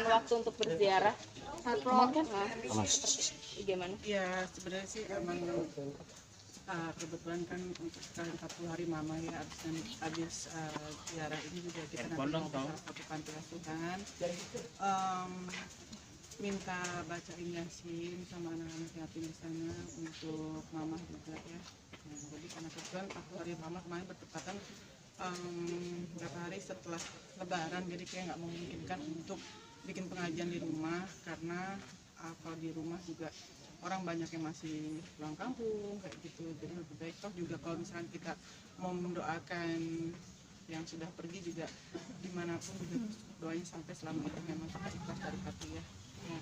menyempatkan waktu untuk berziarah? Gimana? Ya sebenarnya sih emang kebetulan kan untuk sekali 40 hari mama ya habis ziarah ini juga kita nanti mau ke salah satu panti asuhan, minta bacain Yasin sama anak-anak yatim di sana untuk mama juga ya. Nah, jadi karena kebetulan 40 hari mama kemarin bertepatan beberapa hari setelah lebaran, jadi kayak nggak memungkinkan untuk bikin pengajian di rumah karena kalau di rumah juga orang banyak yang masih pulang kampung kayak gitu. Jadi lebih baik toh juga kalau misalnya kita mau mendoakan yang sudah pergi juga dimanapun juga doanya sampai selama itu memang kita ikhlas dari hati ya. Nah,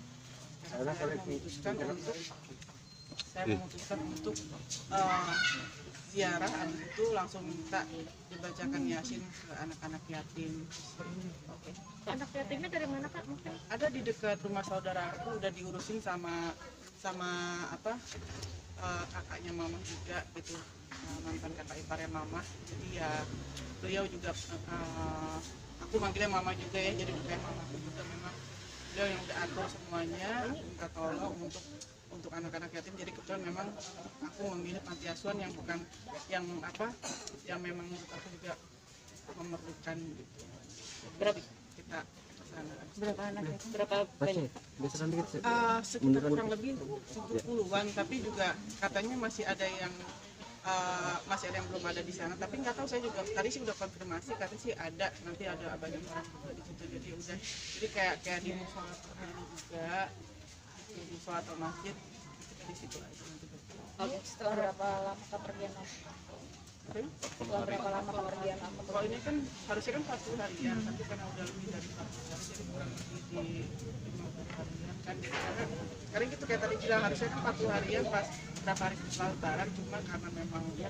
saya memutuskan untuk ziarah, habis itu langsung minta dibacakan Yasin ke anak-anak yatim. Oke. Anak yatimnya dari mana Kak? Mungkin Ada di dekat rumah saudara aku, udah diurusin sama kakaknya mama juga gitu, mantan kakak iparnya mama. Jadi ya beliau juga aku manggilnya mama juga ya, jadi bukan mama aku juga, memang beliau yang udah atur semuanya, minta tolong untuk anak-anak yatim. Jadi kebetulan memang aku memilih panti asuhan yang bukan yang memang menurut aku juga memerlukan gitu. berapa Kita kesana. berapa anak ya? Berapa banyak? Sekitar kurang lebih 70-an, tapi juga katanya masih ada yang belum ada di sana, tapi nggak tahu, saya juga tadi sih udah konfirmasi, katanya sih ada, nanti ada banyak orang juga di situ. Jadi kayak di musola juga, di musola atau masjid di situ aja nanti. Oke. Setelah berapa lama kepergian Om? Setelah berapa lama kepergian Om? Kalau ini kan harusnya kan 40 harian, tapi karena udah lebih dari 40 hari, jadi kurang lebih di 50 harian kan. Karena gitu kayak tadi bilang, harusnya kan 40 harian pas berapa hari setelah lebaran, cuma karena memang ya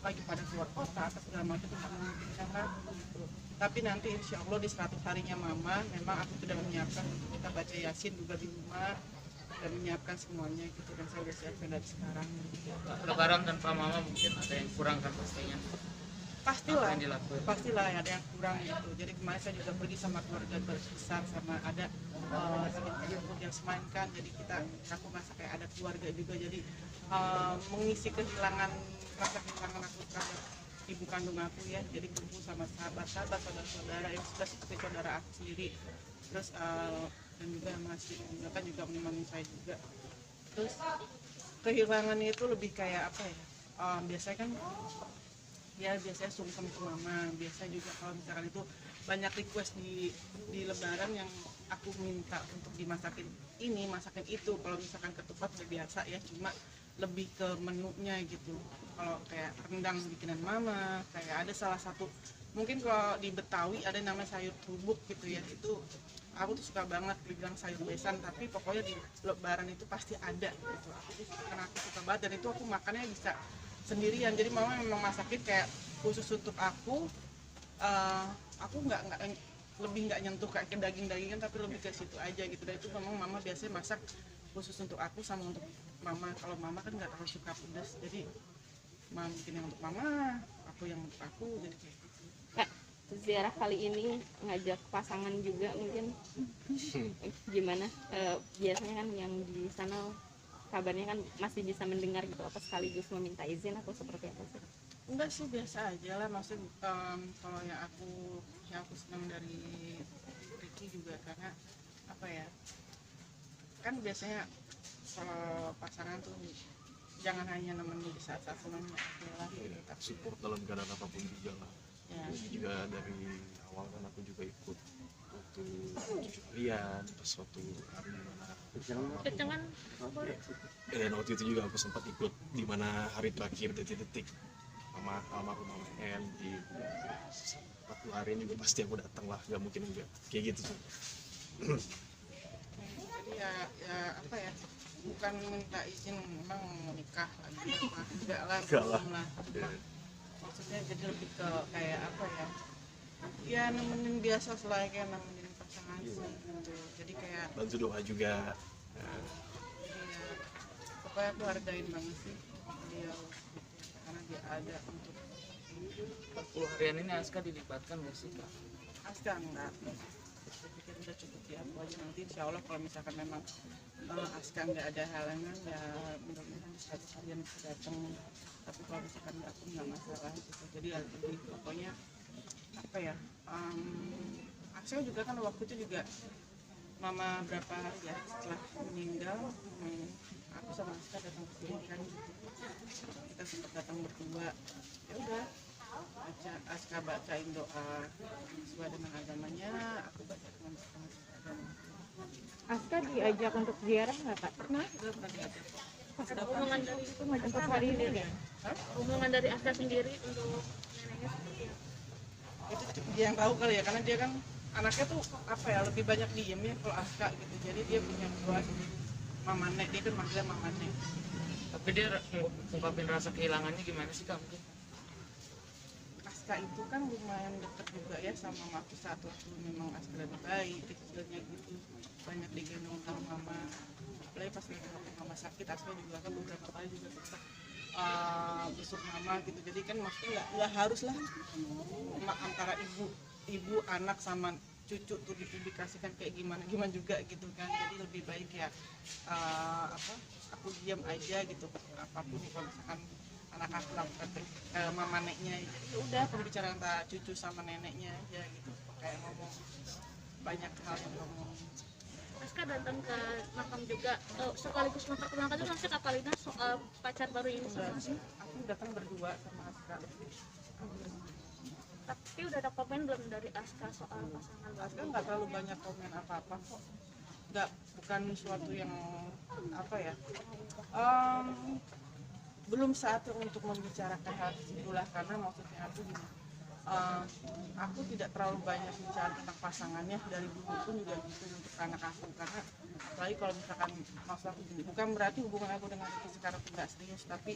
lagi pada keluar kota atau segala macam itu memungkinkan kan gitu. Tapi nanti insya Allah di 100 harinya mama, memang aku sudah menyiapkan untuk kita baca Yasin juga di rumah dan menyiapkan semuanya gitu, dan saya udah siapkan dari sekarang. Lebaran tanpa mama mungkin ada yang kurang kan pastinya. Pastilah, Apa yang dilakuin? pastilah ada yang kurang gitu. Jadi kemarin saya juga pergi sama keluarga besar, sama ada sedikit yang semainkan. Jadi aku merasa kayak ada keluarga juga. Jadi mengisi rasa kehilangan aku terhadap ibu kandung aku ya. Jadi kumpul sama sahabat-sahabat, saudara-saudara yang sudah seperti saudara aku sendiri. Terus dan juga masih mereka juga menemani saya juga. Terus kehilangannya itu lebih kayak apa ya? Biasanya kan biasanya sungkem ke mama, biasa juga kalau misalkan itu banyak request di lebaran yang aku minta untuk dimasakin ini, masakin itu. Kalau misalkan ketupat udah biasa ya, cuma lebih ke menunya gitu. Kalau kayak rendang bikinan mama, kayak ada salah satu, mungkin kalau di Betawi ada namanya sayur trubuk gitu ya, itu aku tuh suka banget dibilang sayur besan, tapi pokoknya di lebaran itu pasti ada gitu. Karena aku suka banget, dan itu aku makannya bisa sendirian. Jadi mama memang masakin kayak khusus untuk aku lebih nggak nyentuh kayak ke daging-dagingan, tapi lebih ke situ aja gitu. Dan itu memang mama biasanya masak khusus untuk aku sama untuk mama. Kalau mama kan nggak terlalu suka pedas, jadi mama bikin yang untuk mama, aku yang untuk aku, jadi kayak gitu. Kak, ziarah kali ini ngajak pasangan juga mungkin. Gimana? Biasanya kan yang di sana kabarnya kan masih bisa mendengar gitu, apa sekaligus meminta izin atau seperti apa sih? Enggak sih, biasa aja lah. Maksudnya kalau yang aku senang dari Ricky juga karena apa ya, kan biasanya kalau pasangan tuh jangan hanya nemenin di saat-saat senangnya aja lah gitu. Support dalam keadaan apapun juga lah ya. Juga dari awal kan aku juga ikut waktu 7 harian, pas suatu hari dimana Kecengan dan waktu itu juga aku sempat ikut dimana hari terakhir detik-detik almarhum Mama El di 40 hari juga pasti aku datang lah, gak mungkin enggak kayak gitu sih. Jadi ya apa ya, bukan minta izin memang mau nikah lagi apa enggak lah, belum lah. Maksudnya jadi lebih ke kayak apa ya nemenin biasa selain kayak nemenin pasangan sih gitu. Jadi kayak bantu doa juga. ya, pokoknya aku hargain banget sih beliau karena dia ada untuk 40 harian ini Aska dilibatkan nggak sih Kak? Aska enggak, saya pikir udah cukup ya. tunggu aja nanti insya Allah kalau misalkan memang Aska nggak ada halangan ya mudah-mudahan satu kalian bisa datang, tapi kalau misalkan nggak pun nggak masalah gitu. Jadi ya lebih pokoknya apa ya, Aska juga kan waktu itu juga mama berapa hari ya setelah meninggal, aku sama Aska datang ke sini kan gitu. Kita sempat datang berdua, ya udah Aska bacain doa sesuai dengan agamanya, aku baca dengan agama. Aska diajak untuk ziarah nggak Kak? Pernah diajak. Ada omongan dari itu ngajak Untuk Aska hari ini sendiri ya? omongan dari Aska sendiri untuk neneknya seperti apa? Itu dia yang tahu kali ya, karena dia kan anaknya tuh apa ya, lebih banyak diem ya kalau Aska gitu. Jadi dia punya doa sendiri. Mama Nek, dia kan manggilnya Mama Nek. Tapi dia ngungkapin rasa kehilangannya gimana sih Kak? Mungkin Aska itu kan lumayan deket juga ya sama mama aku saat waktu memang Aska lagi bayi kecilnya gitu, banyak digendong sama mama. Apalagi pas lagi mama sakit, Aska juga kan beberapa kali juga tetap besuk mama gitu. Jadi kan maksudnya nggak harus lah antara ibu anak sama cucu tuh dipublikasikan kayak gimana juga gitu kan. Jadi lebih baik ya aku diam aja gitu, apapun kalau misalkan anak aku lakukan mama neneknya, ya udah pembicaraan antara cucu sama neneknya aja gitu, kayak ngomong banyak hal yang ngomong. Aska datang ke makam juga, sekaligus memperkenalkan juga Aska Kapalina soal pacar baru ini sama Enggak sih, aku datang berdua sama Aska. tapi udah ada komen belum dari Aska soal pasangan Aska baru? nggak terlalu banyak komen apa-apa kok, bukan suatu yang apa ya, belum saatnya untuk membicarakan hal itulah, karena maksudnya aku gini, aku tidak terlalu banyak bicara tentang pasangannya dari dulu pun juga gitu untuk anak aku, karena apalagi kalau misalkan maksud aku gini, bukan berarti hubungan aku dengan Ricky sekarang tidak serius, tapi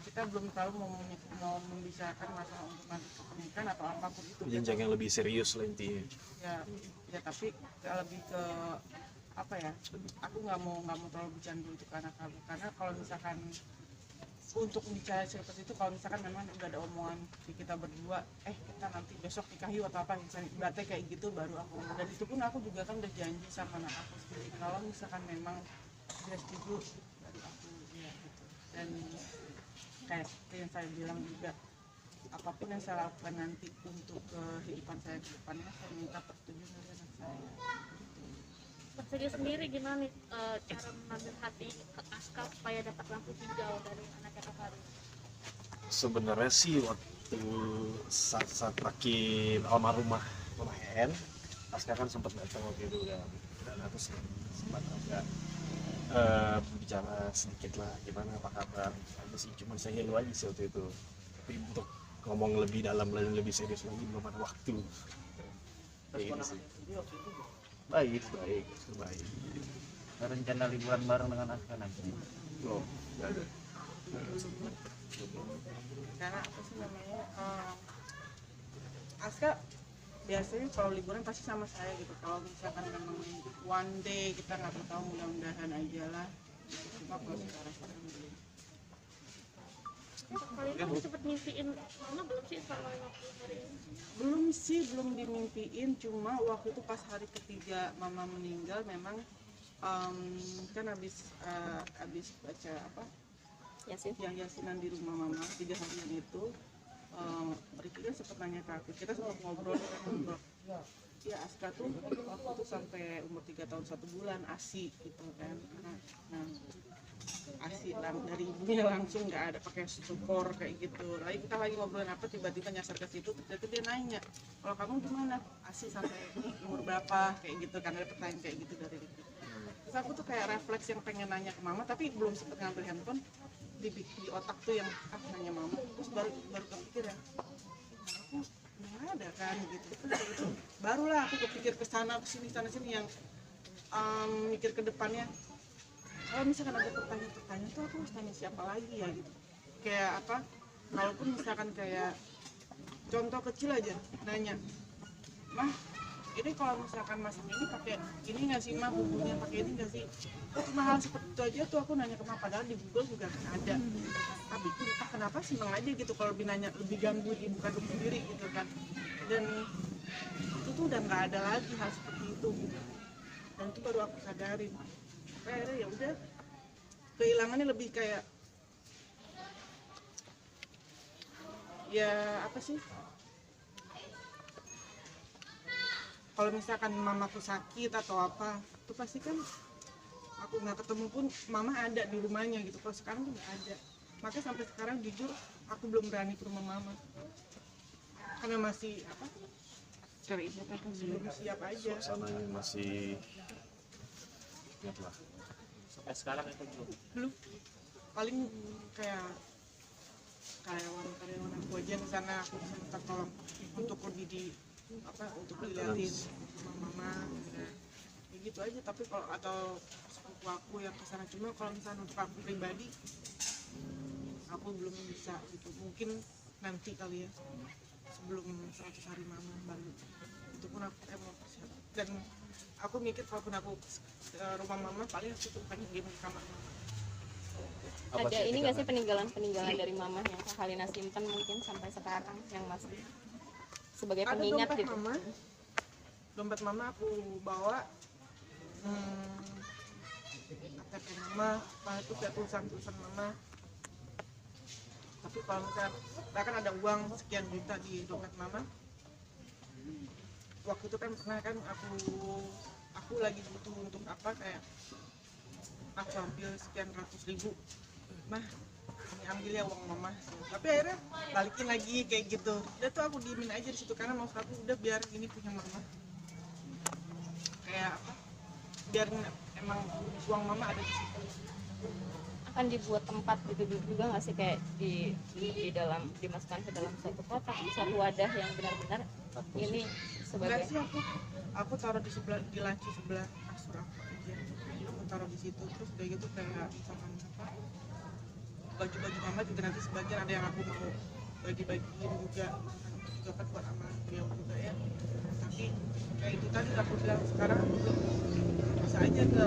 kita belum terlalu mau membicarakan masalah untuk nanti pernikahan atau apapun itu. Jenjang yang lebih serius lah intinya. Ya tapi lebih ke apa ya, aku nggak mau terlalu bicara dulu itu ke anak aku, karena kalau misalkan untuk bicara seperti itu, kalau misalkan memang udah ada omongan di kita berdua, kita nanti besok nikah yuk atau apa, misalnya berarti kayak gitu baru aku ngomong. Dan itu pun aku juga kan udah janji sama anak aku sendiri, kalau misalkan memang dia setuju dari aku ya gitu. Dan kayak seperti yang saya bilang juga, apapun yang saya lakukan nanti untuk kehidupan saya ke depannya, saya minta persetujuan dari anak saya. Persegi sendiri gimana nih cara mengambil hati ke Aska supaya dapat lampu hijau dari anaknya Kapalina? Sebenarnya sih waktu saat terakhir almarhumah Mama Hen, Aska kan sempat datang waktu itu kan, dan aku sempat agak bicara sedikit lah gimana apa kabar aja sih, cuma saya ngeluh aja sih waktu itu. Tapi untuk ngomong lebih dalam dan lebih serius lagi belum ada waktu. Kayak gitu sih. Baik. Rencana liburan bareng dengan Aska nanti. Belum. Karena apa sih namanya, Aska biasanya kalau liburan pasti sama saya gitu. Kalau misalkan memang one day kita nggak tahu, mudah-mudahan aja lah. Cuma kalau sekarang belum. Kapalina udah cepet mimpiin mama belum sih soal waktu hari ini? Belum dimimpiin, cuma waktu itu pas hari ketiga mama meninggal memang kan habis baca apa Yasin. yang yasinan di rumah mama 3 harian itu, Ricky kan sempat nanya ke aku, kita sempat ngobrol. Ya Aska tuh waktu itu sampai umur 3 tahun 1 bulan ASI gitu kan, nah ASI dari ibunya langsung nggak ada pakai sukor kayak gitu. Lagi kita lagi ngobrolin apa, tiba-tiba nyasar ke situ, terus dia nanya, kalau kamu gimana ASI sampai umur berapa kayak gitu kan, ada pertanyaan kayak gitu dari Ricky. Terus aku tuh kayak refleks yang pengen nanya ke mama, tapi belum sempet ngambil handphone, di otak tuh yang nanya mama, terus baru kepikir ya, aku nggak ada kan gitu. Terus itu barulah aku kepikir ke sana sini yang mikir ke depannya, kalau misalkan ada pertanyaan tuh aku harus tanya siapa lagi ya gitu. Kayak apa, walaupun misalkan kayak contoh kecil aja, nanya, mah ini kalau misalkan masak ini pakai ini nggak sih mah, bumbunya pakai ini nggak sih. Cuma hal seperti itu aja tuh aku nanya ke mama, padahal di Google juga kan ada. Tapi entah kenapa seneng aja gitu kalau binanya lebih ganggu di ibu kandung sendiri gitu kan. Dan itu tuh udah nggak ada lagi hal seperti itu gitu. itu baru aku sadarin. Tapi akhirnya ya udah, kehilangannya lebih kayak ya apa sih, kalau misalkan mamaku sakit atau apa itu pasti kan aku nggak ketemu pun mama ada di rumahnya gitu. Kalau sekarang tuh nggak ada, makanya sampai sekarang jujur aku belum berani ke rumah mama karena masih apa, belum siap aja. Suasananya masih ingat lah. Sampai sekarang itu Belum, paling kayak karyawan aku aja di sana aku bisa minta tolong untuk lebih di apa, untuk dilihatin sama mama ya, kayak gitu aja. Tapi kalau atau sepupu aku yang kesana, cuma kalau misalnya untuk aku pribadi aku belum bisa gitu. Mungkin nanti kali ya, sebelum 100 hari mama baru itu pun aku mau persiapan. Dan aku mikir kalaupun aku ke rumah mama paling aku tuh pengen game ke kamar mama. Apa Ada sih ini nggak sih tinggalan? peninggalan dari mama yang Kak Halina simpen mungkin sampai sekarang yang masih sebagai Ada pengingat dompet gitu? mama, dompet mama aku bawa, KTP mama, itu kayak tulisan mama. Tapi kalau misalnya bahkan ada uang sekian juta di dompet mama, waktu itu kan pernah kan aku lagi butuh untuk apa, kayak aku ambil sekian ratus ribu, nah ini ambil ya uang mama. Tapi akhirnya balikin lagi kayak gitu. Udah tuh aku diemin aja di situ karena maksud aku udah biar ini punya mama, kayak apa, biar emang uang mama ada di situ. Akan dibuat tempat gitu juga nggak sih, kayak di dalam, dimasukkan ke dalam satu kotak, satu wadah yang benar-benar ini Enggak sebagai sih, aku taruh di sebelah, di laci sebelah kasur aku aja, aku taruh di situ. Terus udah gitu kayak misalkan apa, baju-baju mama juga nanti sebagian ada yang aku mau bagi-bagiin juga kan buat sama beliau juga ya. Tapi kayak itu tadi aku bilang, sekarang aku belum bisa aja ke